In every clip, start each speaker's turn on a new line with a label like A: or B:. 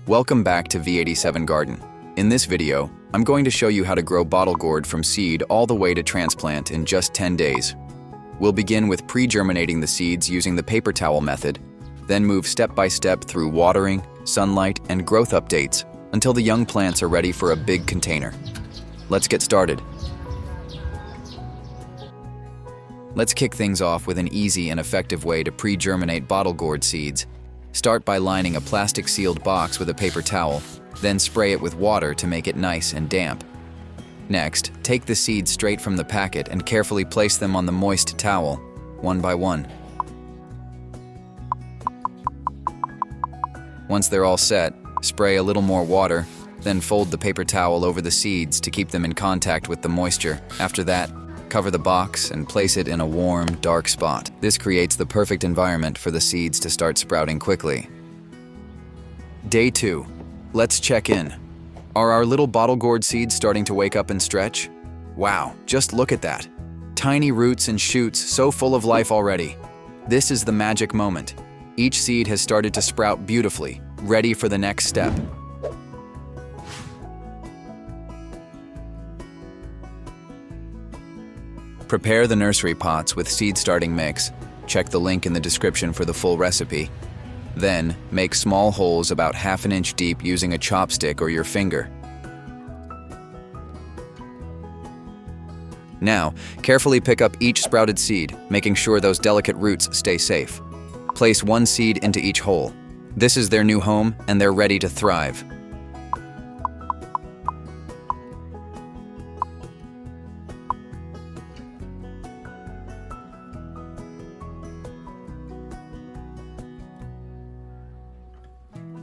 A: Welcome back to V87 Garden. In this video, I'm going to show you how to grow bottle gourd from seed all the way to transplant in just 10 days. We'll begin with pre-germinating the seeds using the paper towel method, then move step by step through watering, sunlight, and growth updates until the young plants are ready for a big container. Let's get started. Let's kick things off with an easy and effective way to pre-germinate bottle gourd seeds. Start by lining a plastic-sealed box with a paper towel, then spray it with water to make it nice and damp. Next, take the seeds straight from the packet and carefully place them on the moist towel, one by one. Once they're all set, spray a little more water, then fold the paper towel over the seeds to keep them in contact with the moisture. After that, cover the box and place it in a warm, dark spot. This creates the perfect environment for the seeds to start sprouting quickly. Day 2. Let's check in. Are our little bottle gourd seeds starting to wake up and stretch? Wow, just look at that. Tiny roots and shoots so full of life already. This is the magic moment. Each seed has started to sprout beautifully, ready for the next step. Prepare the nursery pots with seed starting mix. Check the link in the description for the full recipe. Then, make small holes about ½ inch deep using a chopstick or your finger. Now, carefully pick up each sprouted seed, making sure those delicate roots stay safe. Place one seed into each hole. This is their new home, and they're ready to thrive.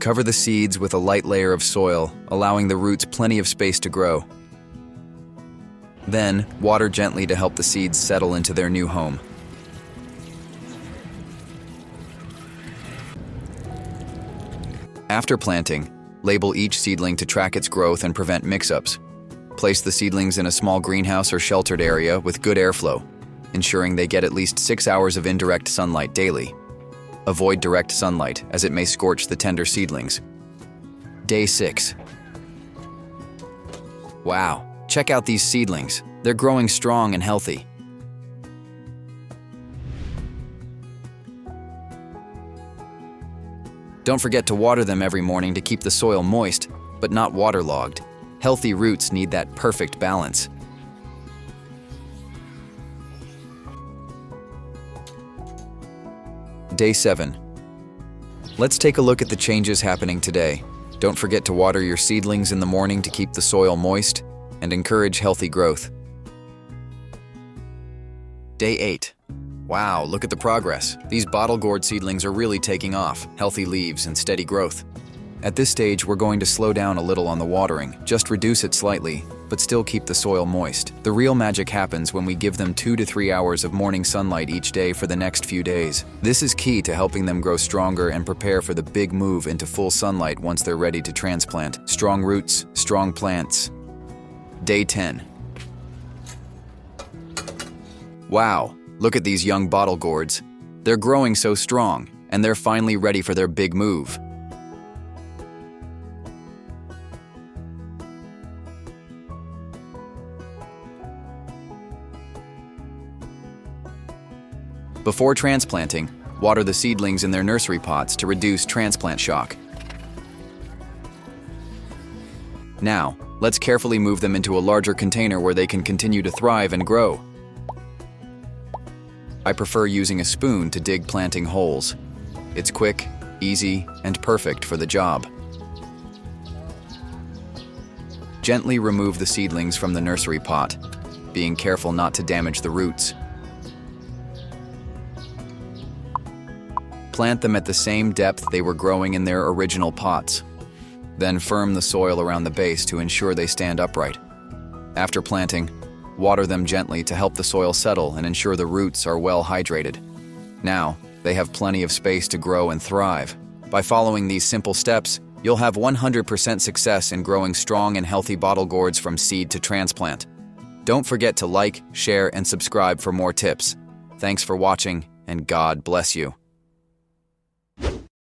A: Cover the seeds with a light layer of soil, allowing the roots plenty of space to grow. Then, water gently to help the seeds settle into their new home. After planting, label each seedling to track its growth and prevent mix-ups. Place the seedlings in a small greenhouse or sheltered area with good airflow, ensuring they get at least 6 hours of indirect sunlight daily. Avoid direct sunlight, as it may scorch the tender seedlings. Day 6. Wow, check out these seedlings. They're growing strong and healthy. Don't forget to water them every morning to keep the soil moist, but not waterlogged. Healthy roots need that perfect balance. Day 7. Let's take a look at the changes happening today. Don't forget to water your seedlings in the morning to keep the soil moist and encourage healthy growth. Day 8. Wow, look at the progress. These bottle gourd seedlings are really taking off, healthy leaves and steady growth. At this stage, we're going to slow down a little on the watering, just reduce it slightly, but still keep the soil moist. The real magic happens when we give them 2 to 3 hours of morning sunlight each day for the next few days. This is key to helping them grow stronger and prepare for the big move into full sunlight once they're ready to transplant. Strong roots, strong plants. Day 10. Wow, look at these young bottle gourds. They're growing so strong, and they're finally ready for their big move. Before transplanting, water the seedlings in their nursery pots to reduce transplant shock. Now, let's carefully move them into a larger container where they can continue to thrive and grow. I prefer using a spoon to dig planting holes. It's quick, easy, and perfect for the job. Gently remove the seedlings from the nursery pot, being careful not to damage the roots. Plant them at the same depth they were growing in their original pots. Then firm the soil around the base to ensure they stand upright. After planting, water them gently to help the soil settle and ensure the roots are well hydrated. Now, they have plenty of space to grow and thrive. By following these simple steps, you'll have 100% success in growing strong and healthy bottle gourds from seed to transplant. Don't forget to like, share, and subscribe for more tips. Thanks for watching, and God bless you.